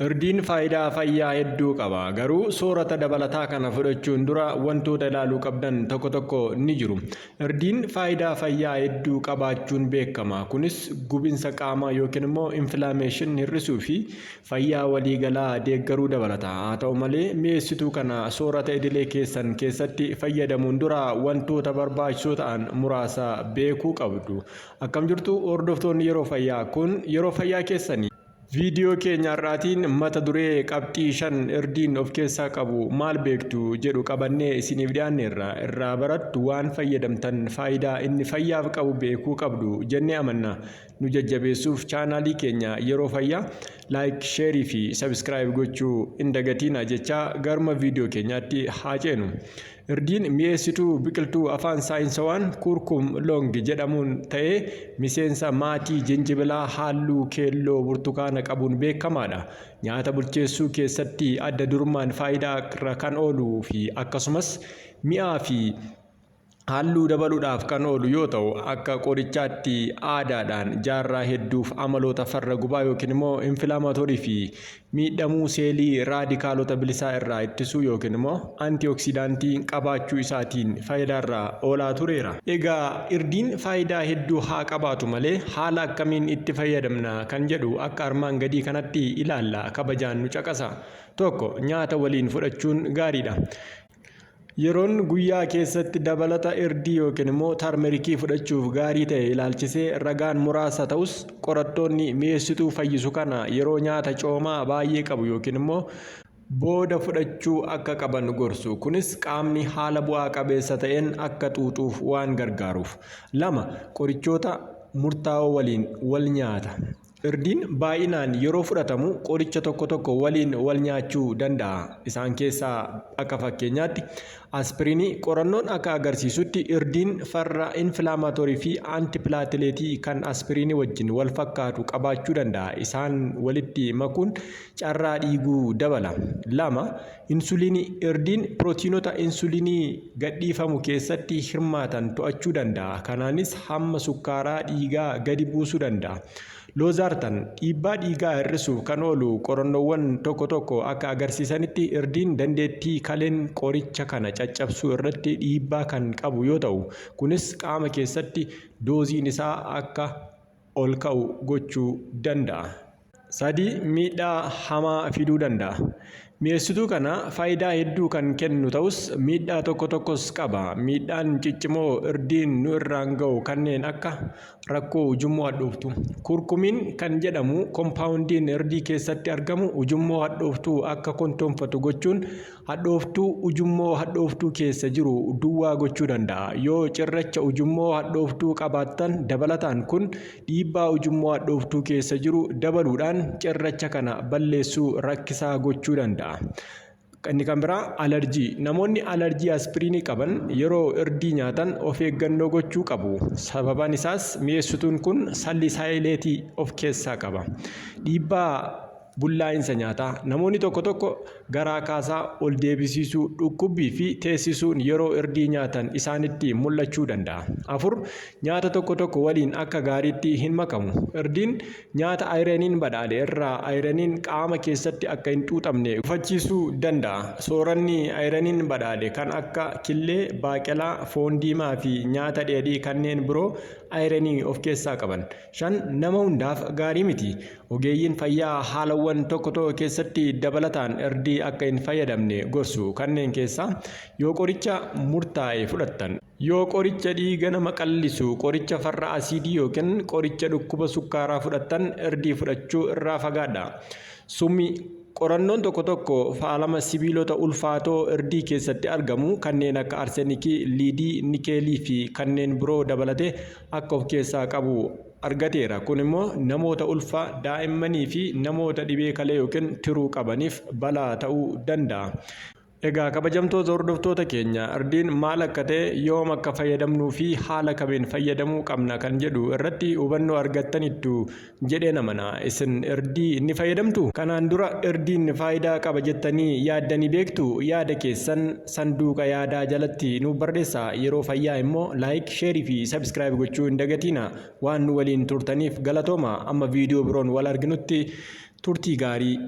Irdiin faayidaa fayyaa hedduu qaba. Garuu soorata dabalataa kana fudhachuun dura wantoota ilaaluu qabdan tokko tokko ni jiru. Irdiin faayidaa fayyaa hedduu qabaachuun beekama. Kunis gubinsa qaamaa yookiin immoo infilaameeshin hir'isuu fi fayyaa waliigalaa deeggaruu dabalata. Haa ta'u malee mi'eessituu kana soorata idilee keessan keessatti fayyadamuun dura wantoota barbaachisoo ta'an muraasa beekuu qabdu. Akkam jirtu hordoftoonni yeroo fayyaa, kun yeroo fayyaa keessanii. Viidiyoo keenya har'aatiin mata duree qabxii 5 irdiin of keessaa qabu maal beektu jedhu qabannee isiniif dhiyaanneerra. Irraa barattu waan fayyadamtan faayidaa inni fayyaaf qabu beekuu qabdu jennee amanna. Nu jajjabeessuuf chaanaalii keenya yeroo fayyaa laayik, sheerii fi sabskiraayib gochuu hin dagatina jechaa garuma viidiyoo keenyaatti haa ceenu. Irdiin mi'eessituu biqiltuu afaan saayinsawaan kurkum long jedhamuun ta'ee miseensa maatii jinjibilaa halluu keelloo burtukaana qabuun beekamaadha. Nyaata bulcheessuu keessatti adda durummaan faayidaa irra kan ooluu fi akkasumas mi'aa fi halluu dabaluudhaaf kan oolu yoo ta'u, akka qorichaatti aadaadhaan jaarraa hedduuf amaloota farra gubaa yookiin immoo infilaamatorii fi miidhamuu seelii raadikaalota bilisaa irraa ittisuu yookiin immoo antiyoksidaantii qabaachuu isaatiin faayidaarra oolaa tureera. Egaa irdiin faayidaa hedduu haa qabaatu malee haala akkamiin itti fayyadamna kan jedhu akka armaan gadii kanatti ilaalla. Kabajaan nu caqasa. 1. Nyaata waliin fudhachuun gaariidha. Yeroon guyyaa keessatti dabalata irdii yookiin immoo tarmerikii fudhachuuf gaarii ta'e ilaalchisee ragaan muraasa ta'us qorattoonni mi'eessituu fayyisu kana yeroo nyaata coomaa baay'ee qabu yookiin immoo booda fudhachuu akka qaban gorsu. Kunis qaamni haala bu'aa qabeessa ta'een akka xuuxuuf waan gargaaruuf. 2. Qorichoota murtaa'oo waliin wal nyaata. Irdiin baay'inaan yeroo fudhatamu qoricha tokko tokko waliin wal nyaachuu danda'a. Isaan keessaa akka fakkeenyaatti aspiriinii qorannoon akka agarsiisutti irdiin farra infilaamatorii fi antipilaatileetii kan aspiriinii wajjin wal fakkaatu qabaachuu danda'a. Isaan walitti makuun carraa dhiiguu dabala. 2. Insuliinii. Irdiin pirootiinota insuliinii gadhiifamu keessatti hirmaatan to'achuu danda'a. Kanaanis hamma sukkaaraa dhiigaa gadi buusuu danda'a. Loozartan. Dhiibbaa dhiigaa hir'isuuf kan oolu qorannoowwan tokko tokko akka agarsiisanitti irdiin dandeettii kaleen qoricha kana caccabsuu irratti dhiibbaa kan qabu yoo ta'u, kunis qaama keessatti dooziin isaa akka ol ka'u gochuu danda'a. 3. Miidhaa hamaa fiduu danda'a. Mi'eessituu kana faayidaa hedduu kan kennu ta'us miidhaa tokko tokkos qaba. Miidhaan ciccimoo irdiin nu irraan ga'u kanneen akka rakkoo ujummoo hadhooftuu. Kurkumiin kan jedhamu koompaawundiin irdii keessatti argamu ujummoo hadhooftuu akka kontoonfatu gochuun hadhooftuu ujummoo hadhooftuu keessa jiru duwwaa gochuu danda'a. Yoo cirracha ujummoo hadhooftuu qabaattan dabalataan kun dhiibbaa ujummoo hadhooftuu keessa jiru dabaluudhaan cirracha kana balleessuu rakkisaa gochuu danda'a. Inni kan biraa alerjii. Namoonni alerjii aspiriinii qaban yeroo irdii nyaatan of eeggannoo gochuu qabu. Sababaan isaas mi'eessituun kun salisaayleetii of keessaa qaba. Dhiibbaa bullaa'insa nyaataa. Namoonni tokko tokko garaa kaasaa ol deebisisuu, dhukkubbii fi teessisuun yeroo irdii nyaatan isaanitti mul'achuu danda'a. 4. Nyaata tokko tokko waliin akka gaariitti hin makamu. Irdiin nyaata ayiraniin badhaadhe irraa ayiraniin qaama keessatti akka hin xuuxamne gufachiisuu danda'a. Sooranni ayiraniin badhaadhe kan akka killee, baaqelaa, foon diimaa fi nyaata dheedhii kanneen biroo ayiranii of keessaa qaban. 5. Nama hundaaf gaarii miti. Ogeeyyiin fayyaa haalawwan tokko tokko keessatti dabalataan irdii akka hin fayyadamne gorsu. Kanneen keessaa yoo qoricha murtaa'e fudhattan, yoo qoricha dhiiga nama qallisu, qoricha farra asiidii yookiin qoricha dhukkuba sukkaaraa fudhattan irdii fudhachuu irraa fagaadha. Summii. Qorannoon tokko tokko faalama sibiilota ulfaatoo irdii keessatti argamu kanneen akka arsenikii, liidii, nikeelii fi kanneen biroo dabalatee akka of keessaa qabu argateera. Kun immoo namoota ulfaa, daa'immanii fi namoota dhibee kalee yookiin tiruu qabaniif balaa ta'uu danda'a. Egaa kabajamtoota hordoftoota keenya, irdiin maal akka ta'e, yoom akka fayyadamnuu fi haala kamiin fayyadamuu qabna kan jedhu irratti hubannoo argattaniittu jedheen amana. Isin irdii ni fayyadamtu? Kanaan dura irdiin faayidaa qaba jettanii yaaddanii beektu? Yaada keessan sanduuqa yaadaa jalatti nu barreessaa. Yeroo fayyaa immoo laayik, sheerii fi sabskiraayib gochuu hin dagatina. Waan nu waliin turtaniif galatooma. Amma viidiyoo biroon wal arginutti turtii gaarii.